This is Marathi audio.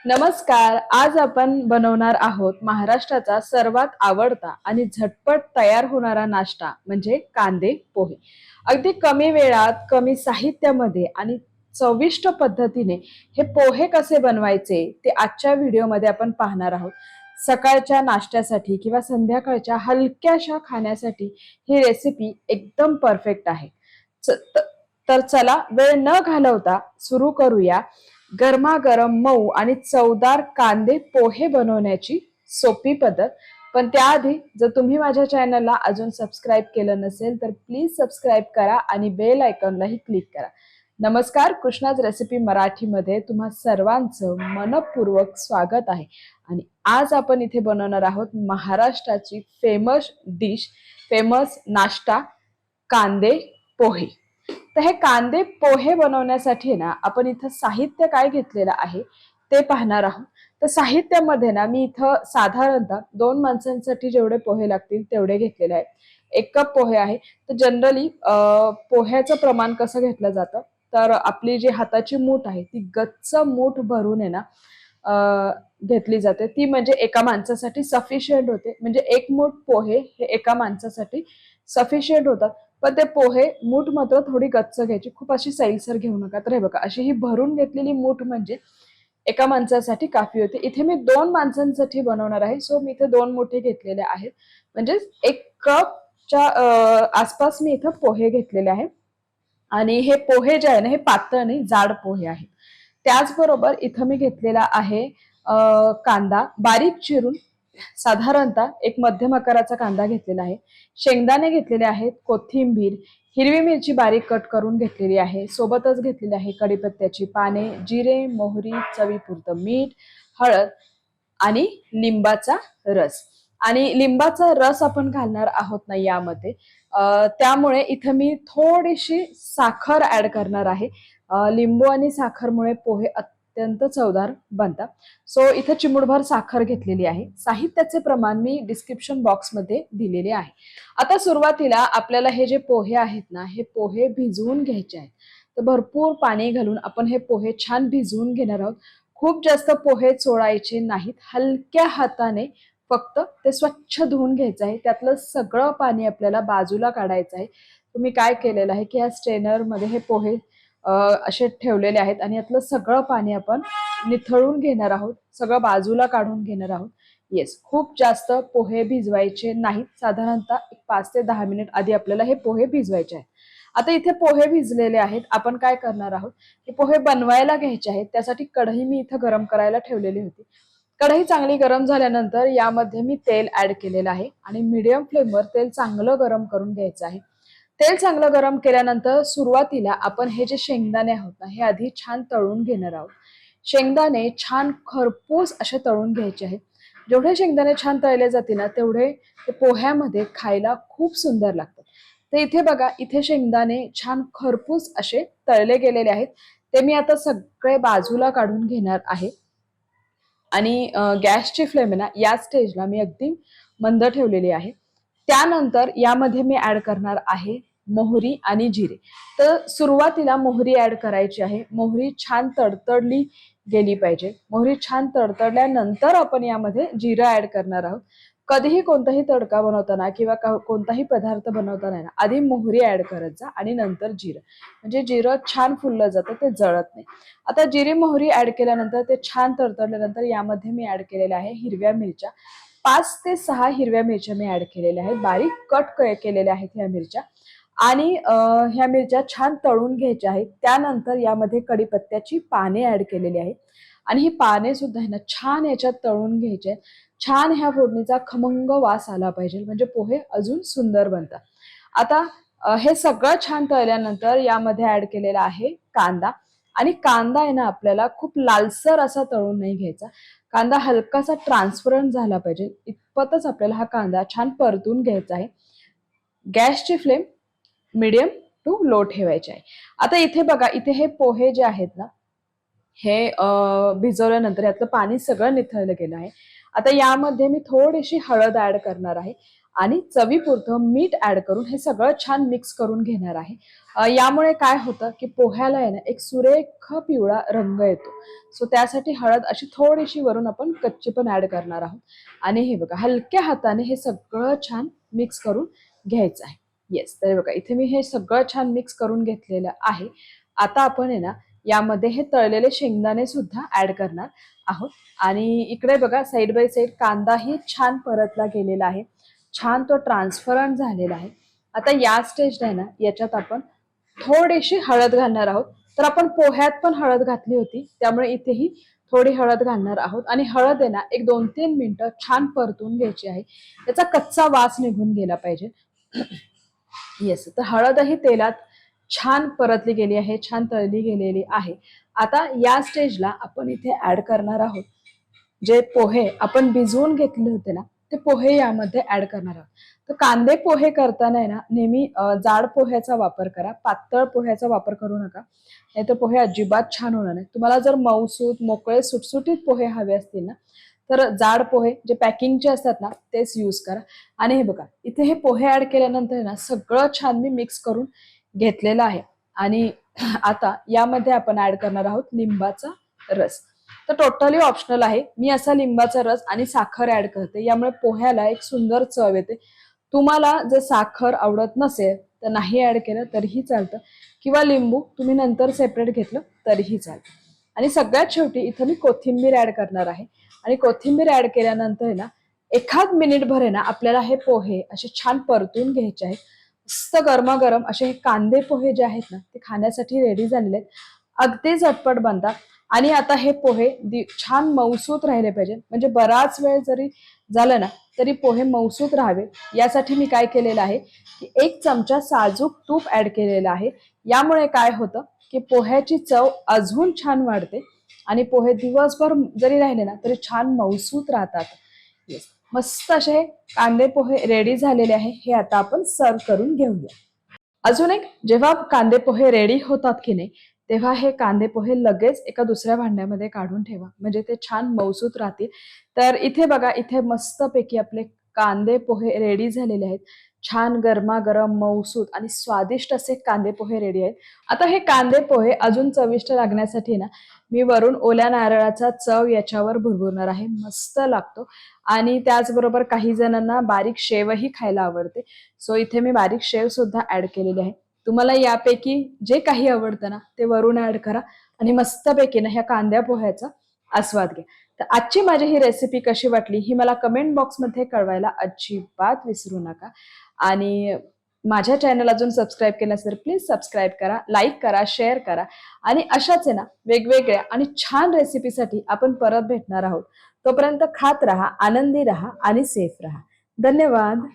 नमस्कार. आज आपण बनवणार आहोत महाराष्ट्राचा सर्वात आवडता आणि झटपट तयार होणारा नाश्ता म्हणजे कांदे पोहे. अगदी कमी वेळात, कमी साहित्यामध्ये आणि चविष्ट पद्धतीने हे पोहे कसे बनवायचे ते आजच्या व्हिडिओमध्ये आपण पाहणार आहोत. सकाळच्या नाश्त्यासाठी किंवा संध्याकाळच्या हलक्याशा खाण्यासाठी ही रेसिपी एकदम परफेक्ट आहे. च- त- तर चला वेळ न घालवता सुरू करूया गरमागरम मऊ आणि चवदार कांदे पोहे बनवण्याची सोपी पद्धत. पण त्याआधी जर तुम्ही माझ्या चॅनलला अजून सबस्क्राईब केलं नसेल तर प्लीज सबस्क्राईब करा आणि बेल आयकॉनलाही क्लिक करा. नमस्कार, कृष्णाज रेसिपी मराठीमध्ये तुम्हा सर्वांचं मनपूर्वक स्वागत आहे. आणि आज आपण इथे बनवणार आहोत महाराष्ट्राची फेमस डिश, फेमस नाश्ता कांदे पोहे. तर हे कांदे पोहे बनवण्यासाठी ना आपण इथं साहित्य काय घेतलेलं आहे ते पाहणार आहोत. तर साहित्यामध्ये ना मी इथं साधारणतः 2 माणसांसाठी जेवढे पोहे लागतील तेवढे घेतलेले आहेत. 1 कप पोहे आहे. तर जनरली पोह्याचं प्रमाण कसं घेतलं जातं, तर आपली जी हाताची मूठ आहे ती गच्च मूठ भरून आहे ना घेतली जाते. ती म्हणजे एका माणसासाठी सफिशियंट होते. म्हणजे 1 मूठ पोहे हे एका माणसासाठी सफिशियंट होतात. पण ते पोहे मूठ मात्र थोडी गच्च घ्यायची, खूप अशी सैलसर घेऊ नका. तर हे बघा, अशी ही भरून घेतलेली मूठ म्हणजे एका माणसासाठी काफी होते. इथे मी 2 माणसांसाठी बनवणार आहे, सो मी इथे 2 मुठी घेतलेल्या आहेत. म्हणजे 1 कपच्या आसपास मी इथं पोहे घेतलेले आहेत. आणि हे पोहे जे आहे ना हे पातळ नाही, जाड पोहे आहेत. त्याचबरोबर इथं मी घेतलेला आहे कांदा बारीक चिरून, साधारणतः एक मध्यम आकाराचा कांदा घेतलेला आहे. शेंगदाणे घेतलेले आहेत, कोथिंबीर, हिरवी मिरची बारीक कट करून घेतलेली आहे. सोबतच घेतलेली आहे कढीपत्त्याची पाने, जिरे, मोहरी, चवीपुरतं मीठ, हळद आणि लिंबाचा रस. आणि लिंबाचा रस आपण घालणार आहोत ना यामध्ये, त्यामुळे इथं मी थोडीशी साखर ऍड करणार आहे. लिंबू आणि साखरमुळे पोहे अत्यंत चवदार बनतात. सो इथं चिमूटभर साखर घेतलेली आहे. साहित्याचे प्रमाण मी डिस्क्रिप्शन बॉक्समध्ये दिलेले आहे. आता सुरुवातीला आपल्याला हे जे पोहे आहेत ना हे पोहे भिजवून घ्यायचे आहेत. तर भरपूर पाणी घालून आपण हे पोहे छान भिजवून घेणार आहोत. खूप जास्त पोहे चोळायचे नाहीत, हलक्या हाताने फक्त ते स्वच्छ धुवून घ्यायचं आहे. त्यातलं सगळं पाणी आपल्याला बाजूला काढायचं आहे. तुम्ही काय केलेलं आहे की या स्ट्रेनर मध्ये हे पोहे असे ठेवलेले आहेत आणि यातलं सगळं पाणी आपण निथळून घेणार आहोत, सगळं बाजूला काढून घेणार आहोत. येस, खूप जास्त पोहे भिजवायचे नाहीत. साधारणतः 5 ते 10 मिनिट आधी आपल्याला हे पोहे भिजवायचे आहेत. आता इथे पोहे भिजलेले आहेत. आपण काय करणार आहोत, हे पोहे बनवायला घ्यायचे आहेत. त्यासाठी कढई मी इथं गरम करायला ठेवलेली होती. कढई चांगली गरम झाल्यानंतर यामध्ये मी तेल ऍड केलेलं आहे आणि मीडियम फ्लेमवर तेल चांगलं गरम करून घ्यायचं आहे. तेल चांगलं गरम केल्यानंतर सुरुवातीला आपण हे जे शेंगदाणे आहोत ना हे आधी छान तळून घेणार आहोत. शेंगदाणे छान खरपूस असे तळून घ्यायचे आहेत. जेवढे शेंगदाणे छान तळले जातील ना तेवढे ते पोह्यामध्ये खायला खूप सुंदर लागतात. तर इथे बघा, इथे शेंगदाणे छान खरपूस असे तळले गेलेले आहेत. ते मी आता सगळे बाजूला काढून घेणार आहे. आणि गॅसची फ्लेम आहे ना या स्टेजला मी अगदी मंद ठेवलेली आहे. त्यानंतर यामध्ये मी ऍड करणार आहे मोहरी आणि जिरे. तर सुरुवातीला मोहरी ऍड करायची आहे. मोहरी छान तडतडली गेली पाहिजे. मोहरी छान तडतडल्यानंतर आपण यामध्ये जिरं ऍड करणार आहोत. कधीही कोणताही तडका बनवताना किंवा कोणताही पदार्थ बनवताना ना आधी मोहरी ऍड करत जा आणि नंतर जिरं, म्हणजे जिरं छान फुललं जातं, ते जळत नाही. आता जिरी मोहरी ऍड केल्यानंतर ते छान तडतडल्यानंतर यामध्ये मी ऍड केलेल्या आहे हिरव्या मिरच्या. 5 ते 6 हिरव्या मिरच्या मी ऍड केलेल्या आहेत. बारीक कट केलेल्या आहेत ह्या मिरच्या. आणि ह्या मिरच्या छान तळून घ्यायच्या आहेत. त्यानंतर यामध्ये कढीपत्त्याची पाने ऍड केलेली आहेत आणि ही पाने सुद्धा आहे ना छान याच्यात तळून घ्यायचे आहेत. छान ह्या फोडणीचा खमंग वास आला पाहिजे, म्हणजे पोहे अजून सुंदर बनतात. आता हे सगळं छान तळल्यानंतर यामध्ये ऍड केलेला आहे कांदा. आणि कांदा आहे ना आपल्याला खूप लालसर असा तळून नाही घ्यायचा. कांदा हलकासा ट्रान्सपरंट झाला पाहिजे इतपतच आपल्याला हा कांदा छान परतून घ्यायचा आहे. गॅसची फ्लेम मीडियम टू लो ठेवायची आहे. आता इथे बघा, इथे हे पोहे जे आहेत ना हे भिजवल्यानंतर यातलं पाणी सगळं निथळलं गेलं आहे. आता यामध्ये मी थोडीशी हळद ऍड करणार आहे आणि चवीपुरतं मीठ ऍड करून हे सगळं छान मिक्स करून घेणार आहे. यामुळे काय होतं की पोह्याला आहे ना एक सुरेख पिवळा रंग येतो. सो त्यासाठी हळद अशी थोडीशी वरून आपण कच्ची पण ऍड करणार आहोत. आणि हे बघा हलक्या हाताने हे सगळं छान मिक्स करून घ्यायचं आहे. येस, तर बघा इथे मी हे सगळं छान मिक्स करून घेतलेलं आहे. आता आपण आहे ना यामध्ये हे तळलेले शेंगदाणे सुद्धा ऍड करणार आहोत. आणि इकडे बघा साईड बाय साईड कांदाही छान परतला गेलेला आहे, छान तो ट्रान्सफरंट झालेला आहे. आता या स्टेजला आहे ना याच्यात आपण थोडीशी हळद घालणार आहोत. तर आपण पोह्यात पण हळद घातली होती, त्यामुळे इथेही थोडी हळद घालणार आहोत. आणि हळद आहे ना एक 2-3 मिनिटं छान परतून घ्यायची आहे, त्याचा कच्चा वास निघून गेला पाहिजे. येस, तर हळदही तेलात छान परतली गेली आहे, छान तळली गेलेली आहे. आता या स्टेजला आपण इथे ऍड करणार आहोत जे पोहे आपण भिजवून घेतले होते ना, ते पोहे यामध्ये ऍड करणार आहोत. तर कांदे पोहे करताना आहे ना नेहमी जाड पोह्याचा वापर करा, पातळ पोह्याचा वापर करू नका, नाही तर पोहे अजिबात छान होणार नाही. तुम्हाला जर मऊसूत मोकळे सुटसुटीत पोहे हवे असतील ना, तर जाड पोहे जे पॅकिंगचे असतात ना तेच यूज करा. आणि हे बघा इथे हे पोहे ऍड केल्यानंतर ना सगळं छान मी मिक्स करून घेतलेलं आहे. आणि आता यामध्ये आपण ऍड करणार आहोत लिंबाचा रस. तर टोटली ऑप्शनल आहे, मी असा लिंबाचा रस आणि साखर ऍड करते, यामुळे पोह्याला एक सुंदर चव येते. तुम्हाला जर साखर आवडत नसेल तर नाही ऍड केलं तरीही चालतं, किंवा लिंबू तुम्ही नंतर सेपरेट घेतलं तरीही चालतं. आणि सगळ्यात शेवटी इथं मी कोथिंबीर ऍड करणार आहे. आणि कोथिंबीर ऍड केल्यानंतर आहे ना एखाद मिनिटभर आहे ना आपल्याला हे पोहे असे छान परतून घ्यायचे आहेत. मस्त गरमागरम असे हे कांदे पोहे जे आहेत ना ते खाण्यासाठी रेडी झालेले आहेत, अगदी झटपट बनतात. आणि आता हे पोहे छान मऊसूत राहिले पाहिजे, म्हणजे बराच वेळ जरी झालं ना तरी पोहे मऊसूत राहावे यासाठी मी काय केलेलं आहे की 1 चमचा साजूक तूप ऍड केलेलं आहे. यामुळे काय होतं की पोह्याची चव अजून छान वाढते आणि पोहे दिवसभर जरी राहिले ना तरी छान मऊसूत राहतात. येस, मस्त असे कांदे पोहे रेडी झालेले आहे. हे आता आपण सर्व करून घेऊया. अजून एक, जेव्हा कांदे पोहे रेडी होतात की नाही तेव्हा हे कांदे पोहे लगेच एका दुसऱ्या भांड्यामध्ये काढून ठेवा, म्हणजे ते छान मऊसूत राहतील. तर इथे बघा इथे मस्तपैकी आपले कांदे पोहे रेडी झालेले आहेत. छान गरमागरम मऊसूत आणि स्वादिष्ट असे कांदे पोहे रेडी आहेत. आता हे कांदे पोहे अजून चविष्ट लागण्यासाठी ना मी वरून ओल्या नारळाचा चव याच्यावर भुरभुरणार आहे, मस्त लागतो. आणि त्याचबरोबर काही जणांना बारीक शेवही खायला आवडते, सो इथे मी बारीक शेव सुद्धा ऍड केलेली आहे. तुम्हाला यापैकी जे काही आवडतं ना ते वरून ऍड करा आणि मस्तपैकी ना ह्या कांद्या पोह्याचा आस्वाद घ्या. तर आजची माझी ही रेसिपी कशी वाटली ही मला कमेंट बॉक्समध्ये कळवायला अजिबात विसरू नका. आणि माझ्या चॅनल अजून सबस्क्राईब केलं असेल तर प्लीज सबस्क्राईब करा, लाईक करा, शेअर करा. आणि अशाच आहे ना वेगवेगळ्या आणि छान रेसिपीसाठी आपण परत भेटणार आहोत. तोपर्यंत खात राहा, आनंदी राहा आणि सेफ राहा. धन्यवाद.